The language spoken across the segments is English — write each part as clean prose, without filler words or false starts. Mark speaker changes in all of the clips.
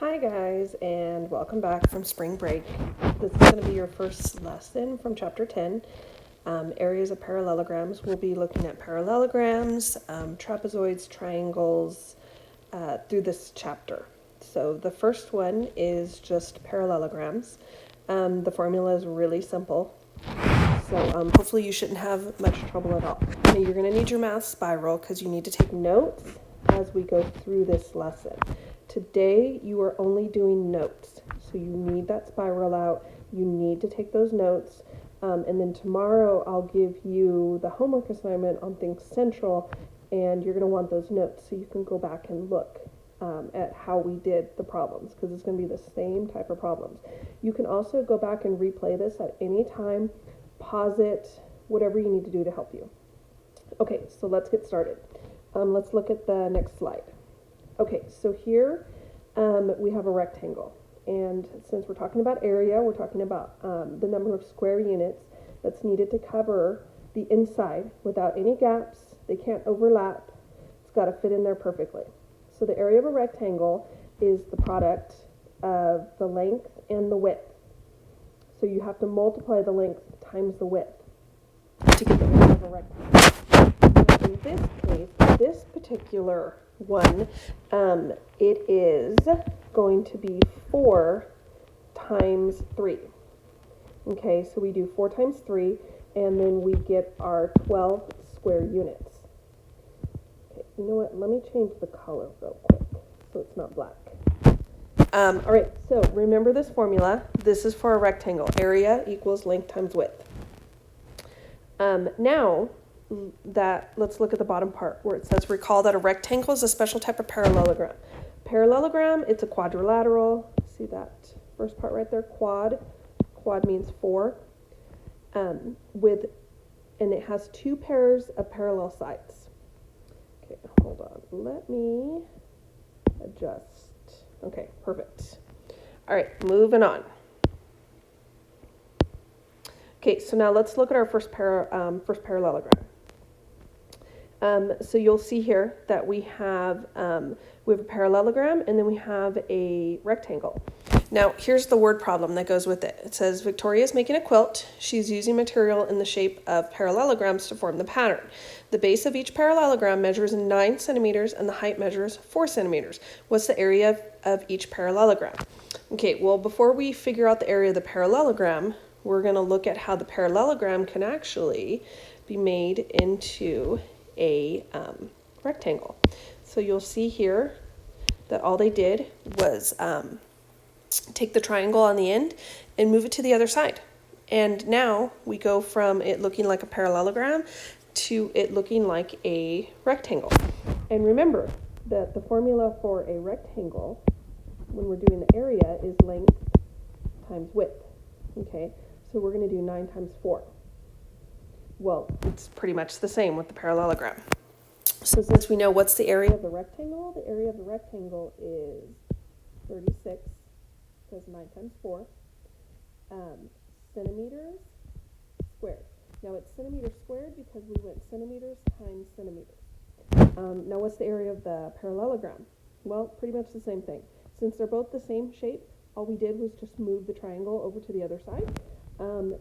Speaker 1: Hi guys, and welcome back from spring break. This is going to be your first lesson from chapter 10, Areas of Parallelograms. We'll be looking at parallelograms, trapezoids, triangles through this chapter. So the first one is just parallelograms. The formula is really simple, so hopefully you shouldn't have much trouble at all. Now you're going to need your math spiral because you need to take notes as we go through this lesson. Today, you are only doing notes, so you need that spiral out. You need to take those notes, and then tomorrow I'll give you the homework assignment on things central, and you're going to want those notes so you can go back and look at how we did the problems, because it's going to be the same type of problems. You can also go back and replay this at any time, pause it, whatever you need to do to help you. Okay, so let's get started. Let's look at the next slide. Okay, so here we have a rectangle, and since we're talking about area, we're talking about the number of square units that's needed to cover the inside without any gaps. They can't overlap. It's got to fit in there perfectly. So the area of a rectangle is the product of the length and the width. So you have to multiply the length times the width to get the area of a rectangle. In this case, this particular one, it is going to be 4 times 3. Okay, so we do 4 times 3, and then we get our 12 square units. Okay, you know what? Let me change the color real quick so it's not black. All right, so remember this formula. This is for a rectangle. Area equals length times width. Now, let's look at the bottom part where it says, recall that a rectangle is a special type of parallelogram. Parallelogram, it's a quadrilateral. See that first part right there? Quad means 4. And it has 2 pairs of parallel sides. Okay, hold on. Let me adjust. Okay, perfect. All right, moving on. Okay, so now let's look at our first parallelogram. So you'll see here that we have a parallelogram, and then we have a rectangle. Now, here's the word problem that goes with it. It says, Victoria is making a quilt. She's using material in the shape of parallelograms to form the pattern. The base of each parallelogram measures 9 centimeters, and the height measures 4 centimeters. What's the area of each parallelogram? Okay, well, before we figure out the area of the parallelogram, we're going to look at how the parallelogram can actually be made into a rectangle. So you'll see here that all they did was take the triangle on the end and move it to the other side. And now we go from it looking like a parallelogram to it looking like a rectangle. And remember that the formula for a rectangle, when we're doing the area, is length times width. Okay, so we're going to do 9 times 4. Well, it's pretty much the same with the parallelogram. So since we know what's the area of the rectangle is 36, because 9 times 4, centimeters squared. Now it's centimeters squared because we went centimeters times centimeters. Now what's the area of the parallelogram? Well, pretty much the same thing. Since they're both the same shape, all we did was just move the triangle over to the other side.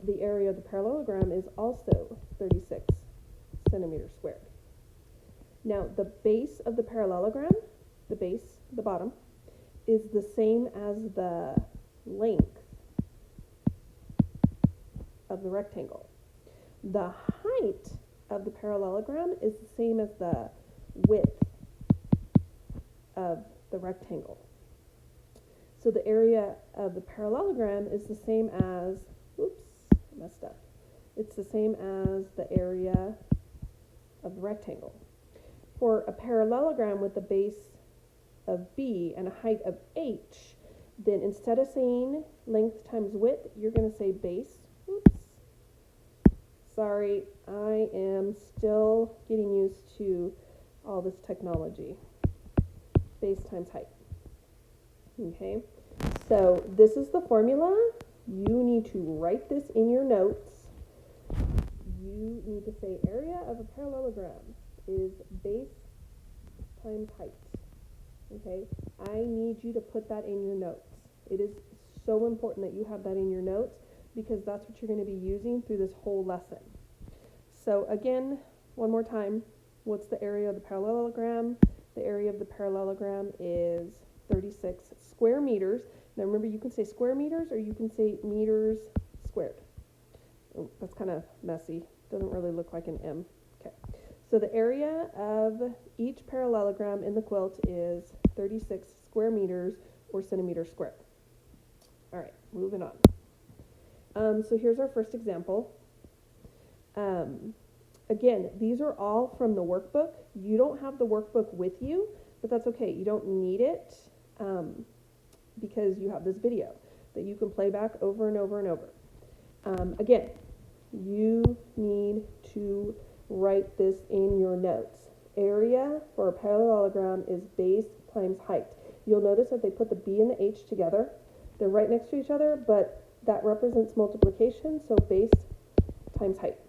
Speaker 1: The area of the parallelogram is also 36 centimeters squared. Now, the base of the parallelogram, the bottom, is the same as the length of the rectangle. The height of the parallelogram is the same as the width of the rectangle. So the area of the parallelogram is the same as, it's the same as the area of the rectangle. For a parallelogram with a base of B and a height of H, then instead of saying length times width, you're going to say base. Sorry, I am still getting used to all this technology. Base times height. Okay, so this is the formula. You need to write this in your notes. You need to say area of a parallelogram is base times height. Okay, I need you to put that in your notes. It is so important that you have that in your notes because that's what you're going to be using through this whole lesson. So again, one more time, what's the area of the parallelogram? The area of the parallelogram is 36 square meters. Now remember, you can say square meters or you can say meters squared. Oh, that's kind of messy. Doesn't really look like an M. Okay. So the area of each parallelogram in the quilt is 36 square meters or centimeters squared. All right, moving on. So here's our first example. Again, these are all from the workbook. You don't have the workbook with you, but that's okay. You don't need it because you have this video that you can play back over and over and over. Again, you need to write this in your notes. Area for a parallelogram is base times height. You'll notice that they put the B and the H together. They're right next to each other, but that represents multiplication, so base times height.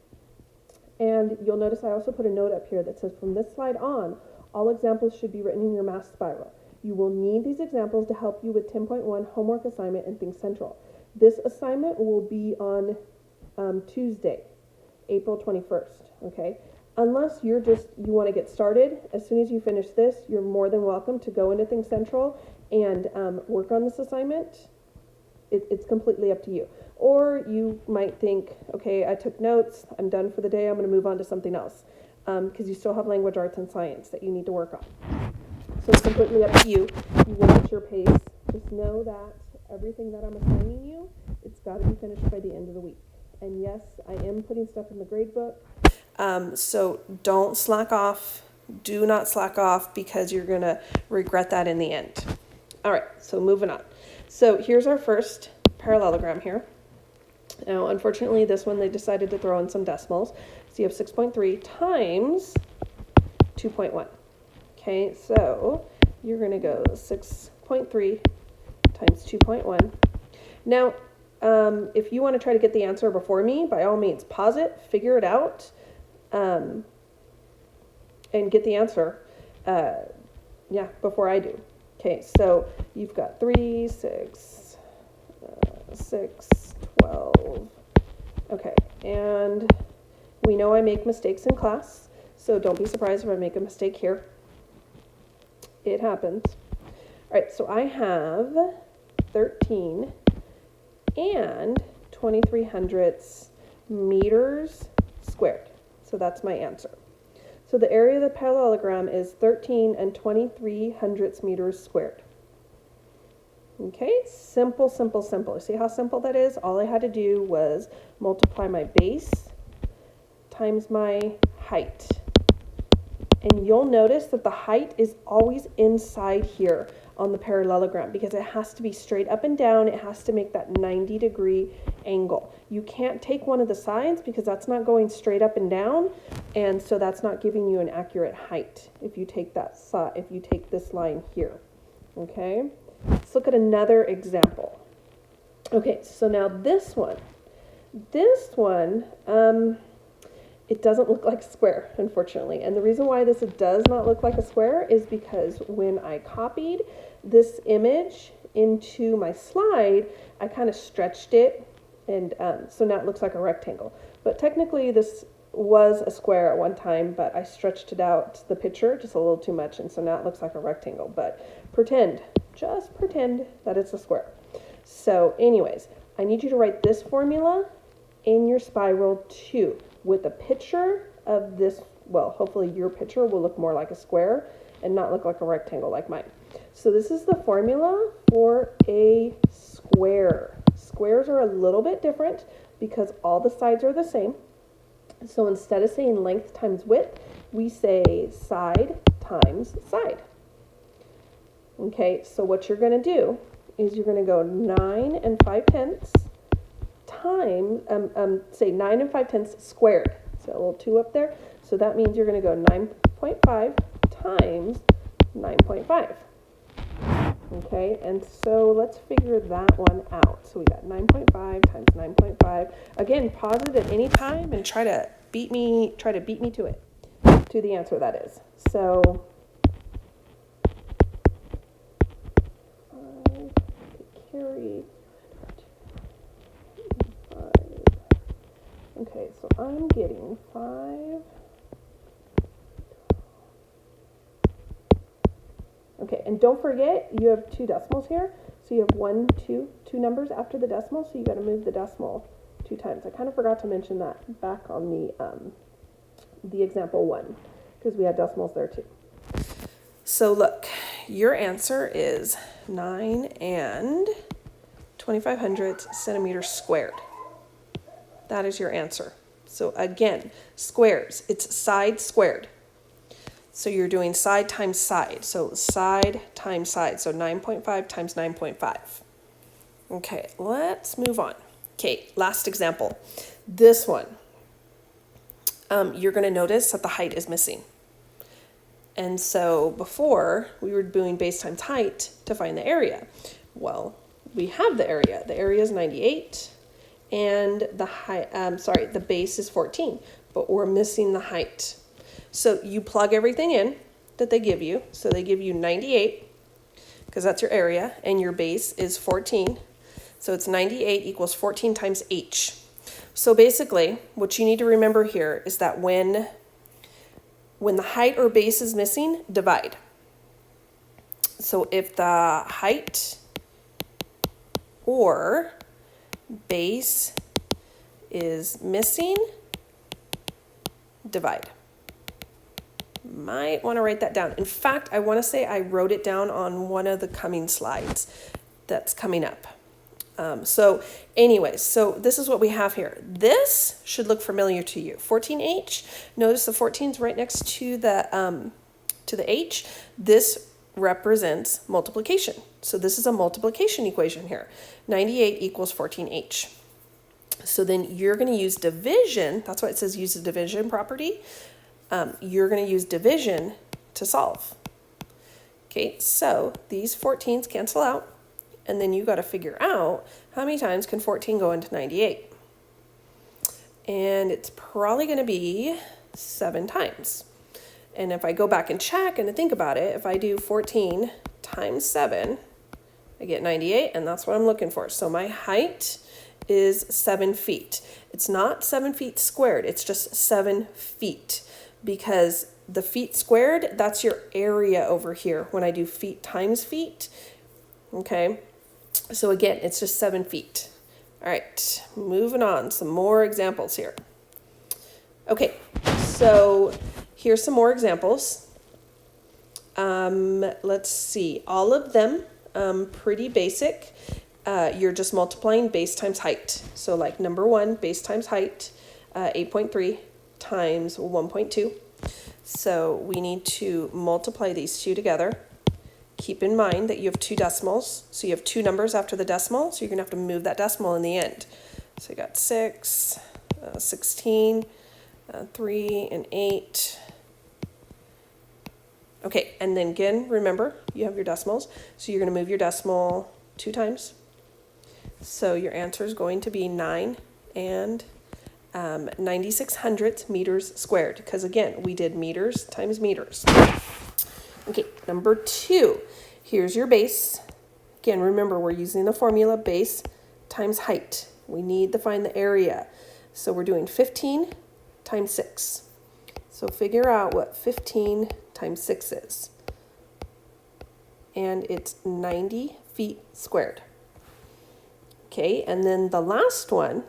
Speaker 1: And you'll notice I also put a note up here that says from this slide on, all examples should be written in your math spiral. You will need these examples to help you with 10.1 homework assignment and Think Central. This assignment will be on Tuesday, April 21st, okay? Unless you want to get started, as soon as you finish this, you're more than welcome to go into Think Central and work on this assignment. It's completely up to you. Or you might think, okay, I took notes, I'm done for the day, I'm going to move on to something else, because you still have language, arts, and science that you need to work on. So it's completely up to you. You work at your pace. Just know that everything that I'm assigning you, it's got to be finished by the end of the week. And yes, I am putting stuff in the grade book. So don't slack off. Do not slack off because you're going to regret that in the end. All right, so moving on. So here's our first parallelogram here. Now, unfortunately, this one they decided to throw in some decimals. So you have 6.3 times 2.1. Okay, so you're going to go 6.3 times 2.1. Now, if you want to try to get the answer before me, by all means, pause it, figure it out, and get the answer, before I do. Okay, so you've got 3, 6, 12. Okay, and we know I make mistakes in class, so don't be surprised if I make a mistake here. It happens. All right, so I have 13 and 23/100 meters squared. So that's my answer. So the area of the parallelogram is 13 and 23/100 meters squared. Okay, simple, simple, simple. See how simple that is? All I had to do was multiply my base times my height. And you'll notice that the height is always inside here on the parallelogram because it has to be straight up and down. It has to make that 90-degree angle. You can't take one of the sides because that's not going straight up and down, and so that's not giving you an accurate height if you take that side, if you take this line here. Okay, let's look at another example. Okay, so now this one, it doesn't look like a square, unfortunately. And the reason why this does not look like a square is because when I copied this image into my slide, I kind of stretched it, and so now it looks like a rectangle. But technically this was a square at one time, but I stretched it out, the picture, just a little too much, and so now it looks like a rectangle. But just pretend that it's a square. So anyways, I need you to write this formula in your spiral too, with a picture of this. Well, hopefully your picture will look more like a square and not look like a rectangle like mine. So this is the formula for a square. Squares are a little bit different because all the sides are the same. So instead of saying length times width, we say side times side. Okay, so what you're going to do is you're going to go 9 5/10 times, say 9 5/10 squared. So a little 2 up there. So that means you're going to go 9.5 times 9.5. Okay, and so let's figure that one out. So we got 9.5 times 9.5. Again, pause it at any time and try to beat me to it, to the answer that is. So I'm getting 5. Okay, and don't forget, you have 2 decimals here. So you have 1, 2 numbers after the decimal, so you got to move the decimal 2 times. I kind of forgot to mention that back on the example 1, because we had decimals there too. So look, your answer is 9 and 2500 centimeters squared. That is your answer. So again, squares, it's side squared. So you're doing side times side. So side times side. So 9.5 times 9.5. Okay, let's move on. Okay, last example. This one, you're going to notice that the height is missing. And so before, we were doing base times height to find the area. Well, we have the area. The area is 98, and the base is 14, but we're missing the height. So you plug everything in that they give you. So they give you 98, because that's your area, and your base is 14. So it's 98 equals 14 times h. So basically, what you need to remember here is that when the height or base is missing, divide. So if the height or base is missing, divide. Might want to write that down. In fact, I want to say I wrote it down on one of the coming slides that's coming up. So anyways, so this is what we have here. This should look familiar to you. 14h, notice the 14 is right next to the h. This represents multiplication. So this is a multiplication equation here. 98 equals 14h. So then you're going to use division. That's why it says use the division property. You're going to use division to solve. Okay, so these 14s cancel out. And then you got to figure out how many times can 14 go into 98. And it's probably going to be 7 times. And if I go back and check and think about it, if I do 14 times 7, I get 98, and that's what I'm looking for. So my height is 7 feet. It's not 7 feet squared, it's just 7 feet. Because the feet squared, that's your area over here when I do feet times feet. Okay, so again, it's just 7 feet. All right, moving on, some more examples here. Okay, so here's some more examples. Let's see, all of them pretty basic. You're just multiplying base times height. So like number 1, base times height, 8.3 times 1.2. So we need to multiply these two together. Keep in mind that you have 2 decimals, so you have 2 numbers after the decimal, so you're going to have to move that decimal in the end. So you got 6, 16, 3, and 8. Okay, and then again, remember, you have your decimals, so you're going to move your decimal 2 times. So your answer is going to be 9 and 96 hundredths meters squared, because again, we did meters times meters. Okay, number 2, here's your base. Again, remember, we're using the formula base times height. We need to find the area. So we're doing 15 times 6. So figure out what 15 times 6 is. And it's 90 feet squared. Okay, and then the last one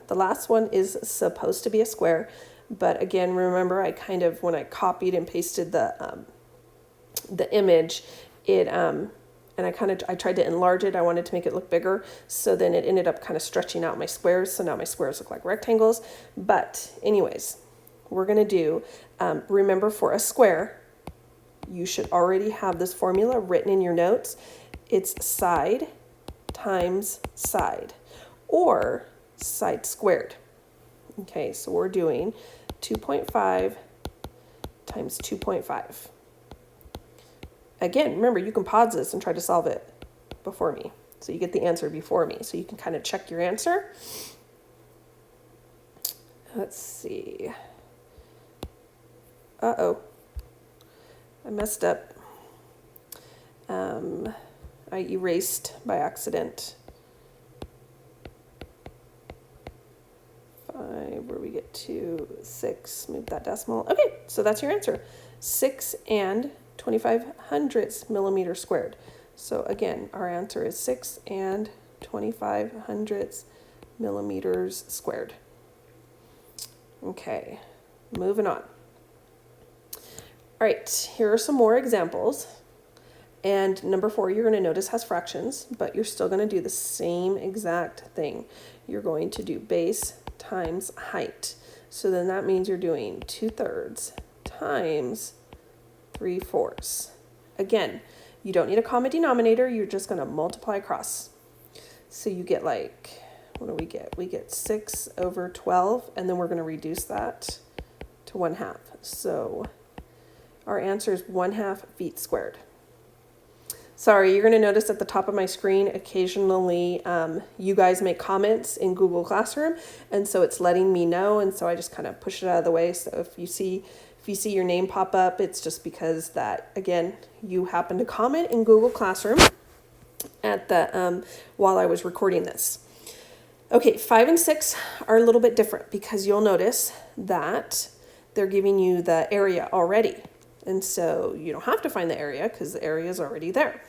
Speaker 1: is supposed to be a square. But again, remember, I kind of, when I copied and pasted the image, and I tried to enlarge it. I wanted to make it look bigger, so then it ended up kind of stretching out my squares, so now my squares look like rectangles. But anyways, we're going to do, remember, for a square, you should already have this formula written in your notes. It's side times side, or side squared. Okay, so we're doing 2.5 times 2.5. Again, remember, you can pause this and try to solve it before me. So you get the answer before me. So you can kind of check your answer. Let's see. Uh-oh. I messed up. I erased by accident. 5 where we get to 6, move that decimal. Okay, so that's your answer. 6 and 25 hundredths millimeters squared. So again, our answer is 6 and 25 hundredths millimeters squared. Okay, moving on. All right, here are some more examples. And number 4, you're going to notice has fractions, but you're still going to do the same exact thing. You're going to do base times height. So then that means you're doing 2/3 times 3/4. Again, you don't need a common denominator. You're just going to multiply across. So you get like, what do we get? We get 6 over 12, and then we're going to reduce that to 1/2. So our answer is 1/2 feet squared. Sorry, you're going to notice at the top of my screen, occasionally you guys make comments in Google Classroom, and so it's letting me know, and so I just kind of push it out of the way. So if you see your name pop up, it's just because that, again, you happen to comment in Google Classroom at the while I was recording this. Okay, 5 and 6 are a little bit different because you'll notice that they're giving you the area already. And so you don't have to find the area because the area is already there.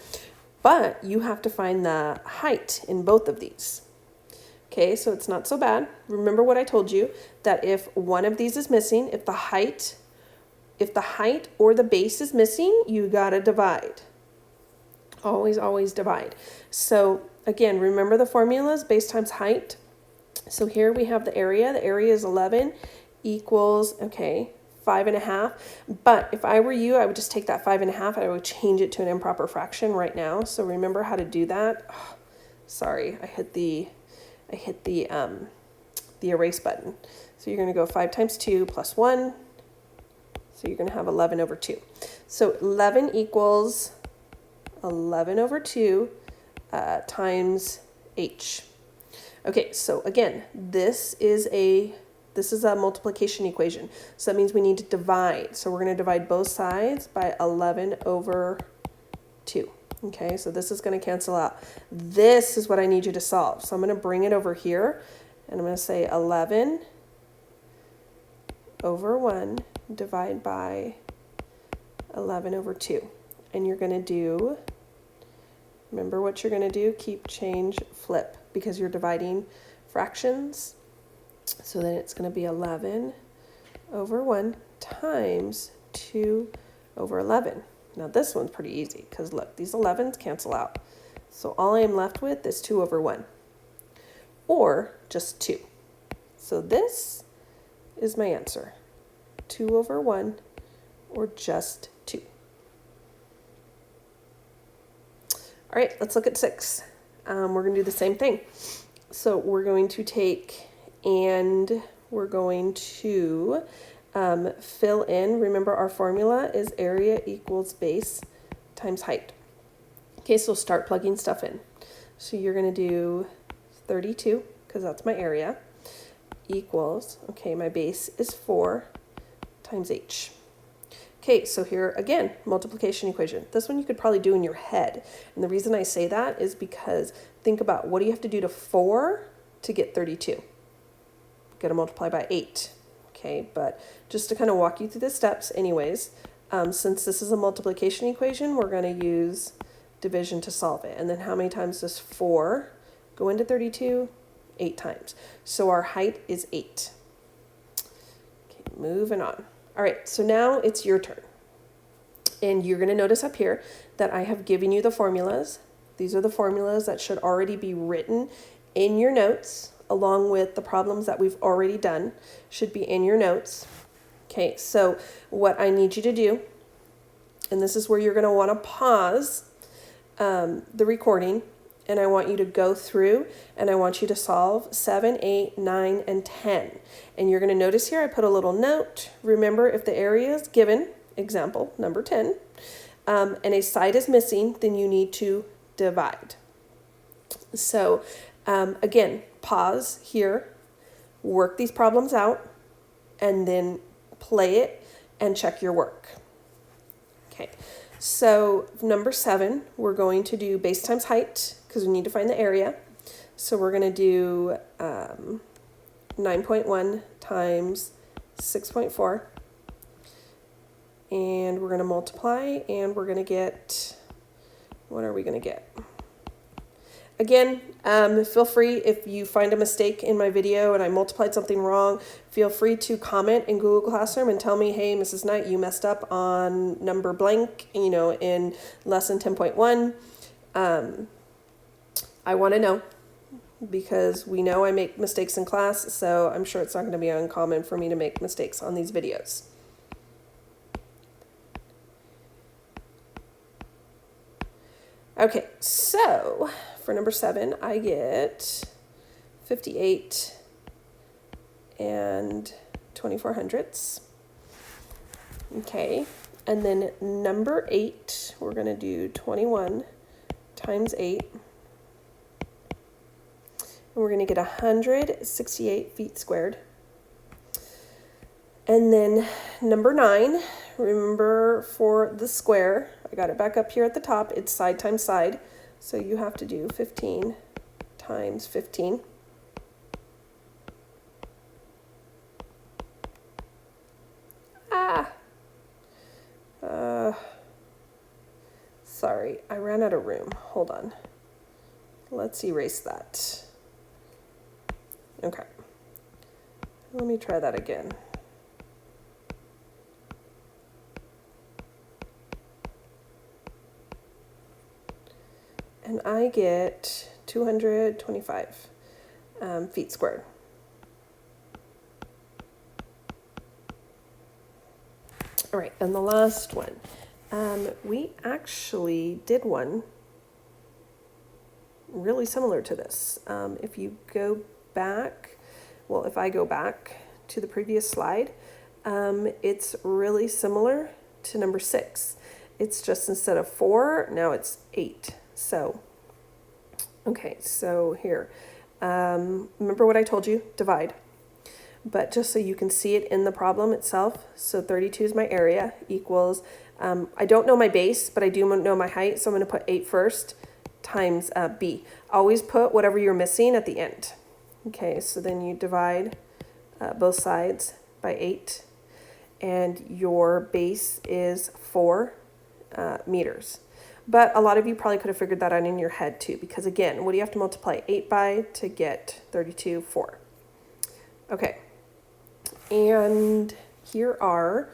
Speaker 1: But you have to find the height in both of these. Okay, so it's not so bad. Remember what I told you, that if one of these is missing, if the height or the base is missing, you gotta divide. Always, always divide. So again, remember the formulas, base times height. So here we have the area. The area is 11 equals, okay, 5.5. But if I were you, I would just take that 5.5 and I would change it to an improper fraction right now. So remember how to do that. Oh, sorry, I hit the erase button. So you're going to go 5 times 2 plus 1. So you're going to have 11 over 2. So 11 equals 11 over 2 times h. Okay, so again, this is a multiplication equation. So that means we need to divide. So we're going to divide both sides by 11 over 2. Okay, so this is going to cancel out. This is what I need you to solve. So I'm going to bring it over here, and I'm going to say 11 over 1 divide by 11 over 2. And you're going to do, remember what you're going to do, keep, change, flip, because you're dividing fractions. So then it's going to be 11 over 1 times 2 over 11. Now this one's pretty easy because look, these 11s cancel out. So all I am left with is 2 over 1 or just 2. So this is my answer, 2 over 1 or just 2. All right, let's look at 6. We're going to do the same thing. So we're going to take and we're going to fill in. Remember, our formula is area equals base times height. Okay, so start plugging stuff in. So you're going to do 32, because that's my area, equals, okay, my base is 4 times h. Okay, so here again, multiplication equation. This one you could probably do in your head. And the reason I say that is because think about what do you have to do to 4 to get 32? Got to multiply by 8. Okay, but just to kind of walk you through the steps anyways, since this is a multiplication equation, we're going to use division to solve it. And then how many times does 4 go into 32? 8 times. So our height is 8. Okay, moving on. All right, so now it's your turn. And you're going to notice up here that I have given you the formulas. These are the formulas that should already be written in your notes, along with the problems that we've already done, should be in your notes. Okay, so what I need you to do, and this is where you're going to want to pause the recording, and I want you to go through and I want you to solve 7, 8, 9, and 10. And you're going to notice here I put a little note. Remember, if the area is given, example number 10, and a side is missing, then you need to divide. So again, pause here, work these problems out, and then play it and check your work. Okay, so number 7, we're going to do base times height because we need to find the area. So we're going to do 9.1 times 6.4. And we're going to multiply, and we're going to get, what are we going to get? Again, feel free, if you find a mistake in my video and I multiplied something wrong, feel free to comment in Google Classroom and tell me, hey, Mrs. Knight, you messed up on number blank, in lesson 10.1. I want to know, because we know I make mistakes in class, so I'm sure it's not going to be uncommon for me to make mistakes on these videos. Okay, so for number 7, I get 58 and 24 hundredths. Okay, and then number 8, we're going to do 21 times 8. And we're going to get 168 feet squared. And then number 9, remember for the square, I got it back up here at the top, it's side times side. So you have to do 15 times 15. Sorry, I ran out of room. Hold on. Let's erase that. Okay. Let me try that again. And I get 225 feet squared. All right, and the last one. We actually did one really similar to this. If you go back, well, if I go back to the previous slide, it's really similar to number 6. It's just instead of 4, now it's 8. So, okay, so here, remember what I told you, divide. But just so you can see it in the problem itself, so 32 is my area, equals, I don't know my base, but I do know my height, so I'm going to put 8 first, times b. Always put whatever you're missing at the end. Okay, so then you divide both sides by 8, and your base is 4 meters. But a lot of you probably could have figured that out in your head too, because again, what do you have to multiply 8 by to get 32? 4. Okay, and here are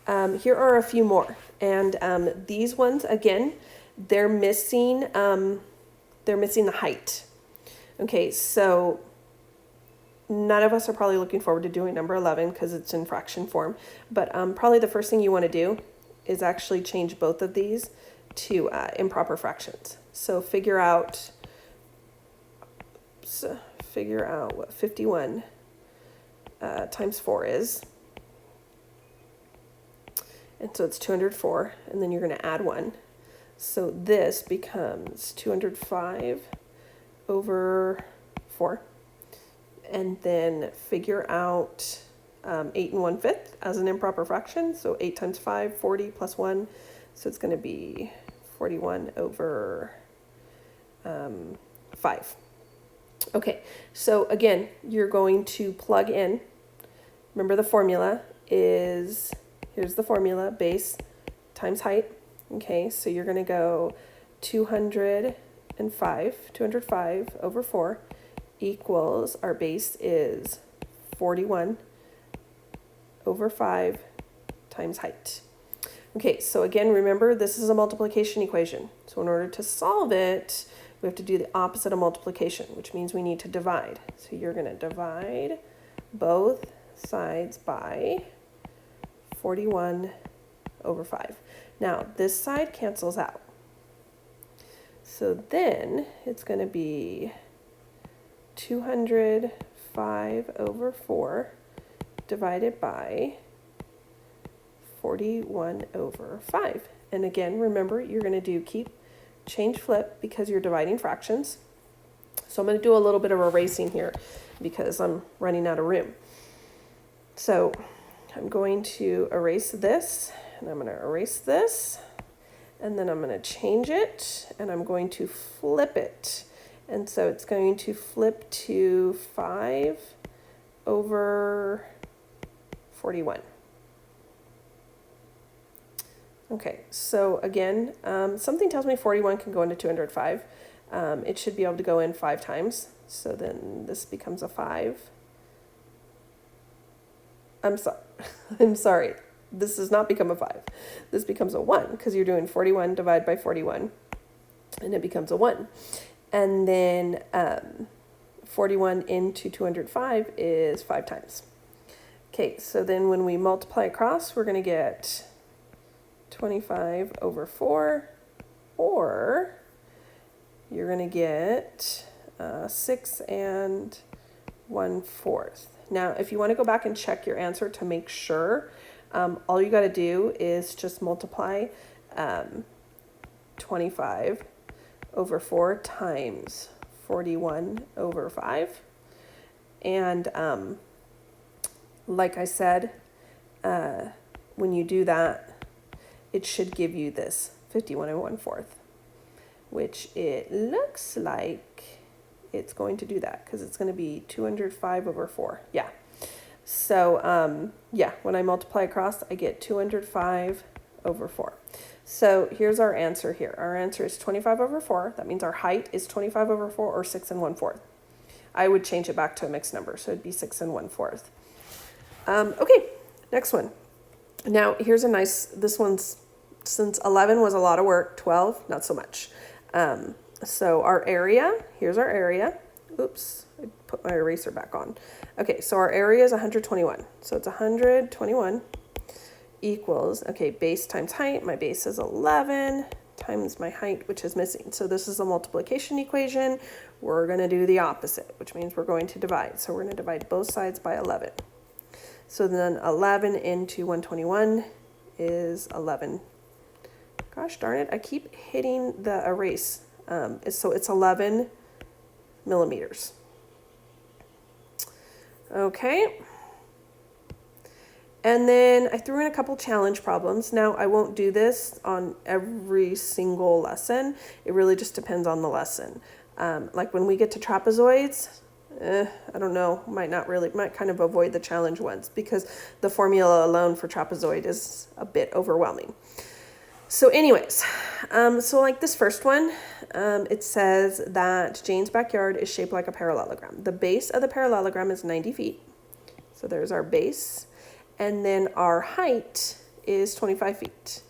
Speaker 1: a few more, and these ones again, they're missing the height. Okay, so none of us are probably looking forward to doing number 11 because it's in fraction form, but probably the first thing you want to do is actually change both of these to improper fractions. So figure out what 51 times 4 is. And so it's 204, and then you're going to add 1. So this becomes 205 over 4. And then figure out 8 1/5 as an improper fraction. So 8 times 5, 40 plus 1. So it's going to be 41 over 5. Okay, so again, you're going to plug in. Remember the formula is, here's the formula, base times height. Okay, so you're going to go 205 over 4 equals, our base is 41 over 5 times height. Okay, so again, remember, this is a multiplication equation. So in order to solve it, we have to do the opposite of multiplication, which means we need to divide. So you're going to divide both sides by 41 over 5. Now, this side cancels out. So then it's going to be 205 over 4 divided by 41 over 5. And again, remember, you're going to do change, flip, because you're dividing fractions. So I'm going to do a little bit of erasing here because I'm running out of room. So I'm going to erase this, and I'm going to erase this, and then I'm going to change it, and I'm going to flip it. And so it's going to flip to 5 over 41. Okay, so again, something tells me 41 can go into 205. It should be able to go in 5 times. So then this becomes a 5. I'm sorry. This does not become a 5. This becomes a 1 because you're doing 41 divided by 41 and it becomes a 1. And then 41 into 205 is 5 times. Okay, so then when we multiply across, we're going to get 25 over 4, or you're going to get 6 1/4. Now, if you want to go back and check your answer to make sure, all you got to do is just multiply 25 over 4 times 41 over 5. And like I said, when you do that, it should give you this 51 1/4, which it looks like it's going to do that because it's going to be 205 over 4. Yeah. So, yeah, when I multiply across, I get 205 over 4. So here's our answer here. Our answer is 25 over 4. That means our height is 25 over 4 or 6 1/4. I would change it back to a mixed number, so it'd be 6 1/4. Okay, next one. Now, here's a nice, this one's, since 11 was a lot of work, 12, not so much. So our area, here's our area. Oops, I put my eraser back on. Okay, so our area is 121. So it's 121 equals, okay, base times height. My base is 11 times my height, which is missing. So this is a multiplication equation. We're going to do the opposite, which means we're going to divide. So we're going to divide both sides by 11. So then 11 into 121 is 11. Gosh darn it, I keep hitting the erase. So it's 11 millimeters. Okay. And then I threw in a couple challenge problems. Now, I won't do this on every single lesson. It really just depends on the lesson. Like when we get to trapezoids, I don't know, might kind of avoid the challenge ones because the formula alone for trapezoid is a bit overwhelming. So anyways, so like this first one, it says that Jane's backyard is shaped like a parallelogram. The base of the parallelogram is 90 feet. So there's our base. And then our height is 25 feet.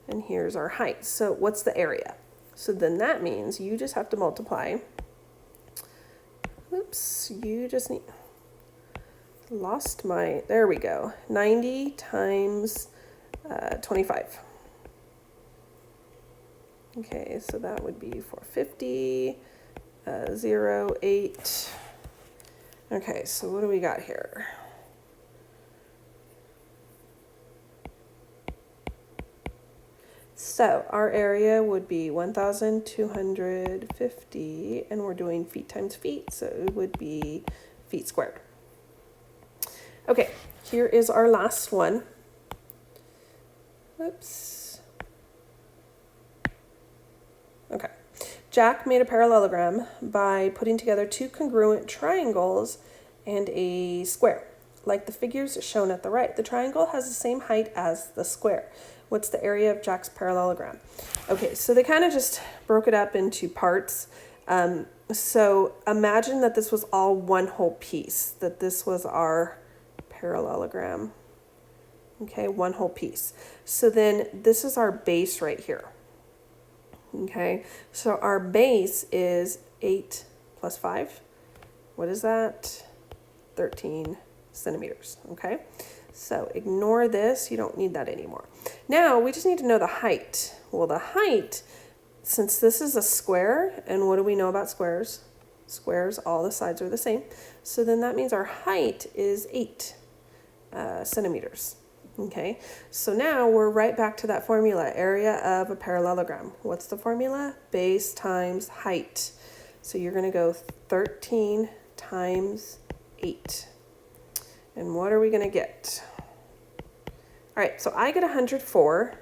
Speaker 1: And here's our height. So what's the area? So then that means you just have to multiply. Oops, you just need, there we go. 90 times 25. Okay, so that would be 450, 0, 8. Okay, so what do we got here? So our area would be 1,250, and we're doing feet times feet, so it would be feet squared. Okay, here is our last one. Oops. Okay. Jack made a parallelogram by putting together 2 congruent triangles and a square. Like the figures shown at the right, the triangle has the same height as the square. What's the area of Jack's parallelogram? Okay, so they kind of just broke it up into parts. So imagine that this was all one whole piece, that this was our parallelogram. Okay, one whole piece. So then this is our base right here. Okay, so our base is 8 plus 5. What is that? 13 centimeters. Okay, so ignore this. You don't need that anymore. Now we just need to know the height. Well, the height, since this is a square, and what do we know about squares? Squares, all the sides are the same. So then that means our height is 8 centimeters. Okay, so now we're right back to that formula, area of a parallelogram. What's the formula? Base times height. So you're going to go 13 times 8. And what are we going to get? All right, so I get 104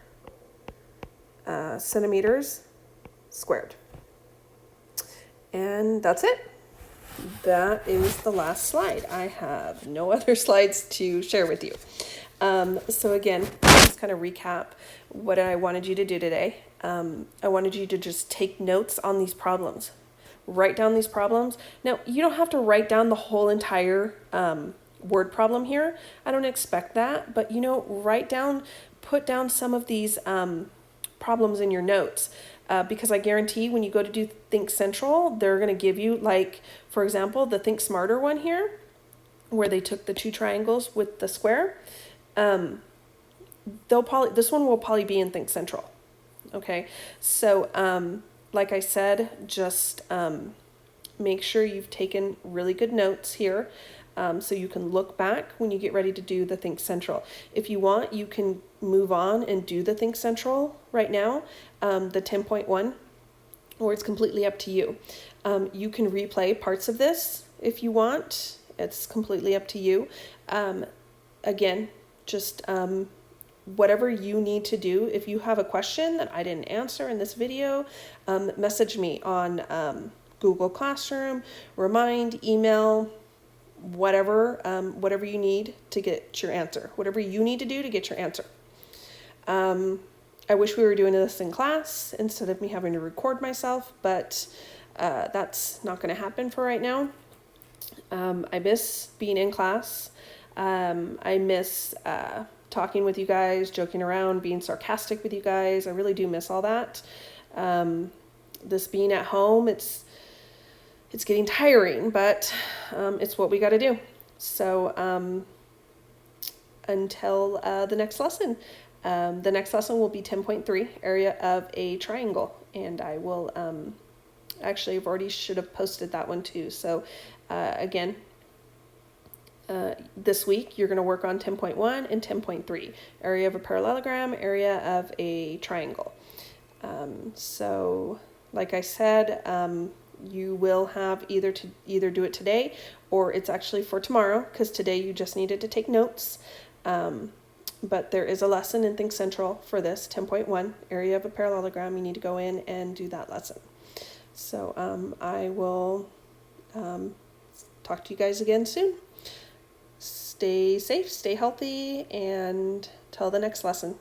Speaker 1: centimeters squared. And that's it. that is the last slide. I have no other slides to share with you. So again, just kind of recap what I wanted you to do today. I wanted you to just take notes on these problems. Write down these problems. Now, you don't have to write down the whole entire word problem here. I don't expect that, but put down some of these problems in your notes. Because I guarantee when you go to do Think Central, they're going to give you, like, for example, the Think Smarter one here, where they took the two triangles with the square. This one will probably be in Think Central. Okay, so like I said, just make sure you've taken really good notes here. So you can look back when you get ready to do the Think Central. If you want, you can move on and do the Think Central right now, the 10.1, or it's completely up to you. You can replay parts of this if you want. It's completely up to you. Again, just whatever you need to do. If you have a question that I didn't answer in this video, message me on Google Classroom, Remind, email, whatever you need to get your answer, whatever you need to do to get your answer. I wish we were doing this in class instead of me having to record myself, but that's not going to happen for right now. I miss being in class. I miss talking with you guys, joking around, being sarcastic with you guys. I really do miss all that. This being at home, it's getting tiring, but it's what we got to do. So until the next lesson. The next lesson will be 10.3, area of a triangle. And I will, actually, I've already should have posted that one too. So again, this week you're going to work on 10.1 and 10.3, area of a parallelogram, area of a triangle. So like I said, you will have either do it today, or it's actually for tomorrow, because today you just needed to take notes. But there is a lesson in Think Central for this 10.1, area of a parallelogram. You need to go in and do that lesson. So I will talk to you guys again soon. Stay safe, stay healthy, and till the next lesson.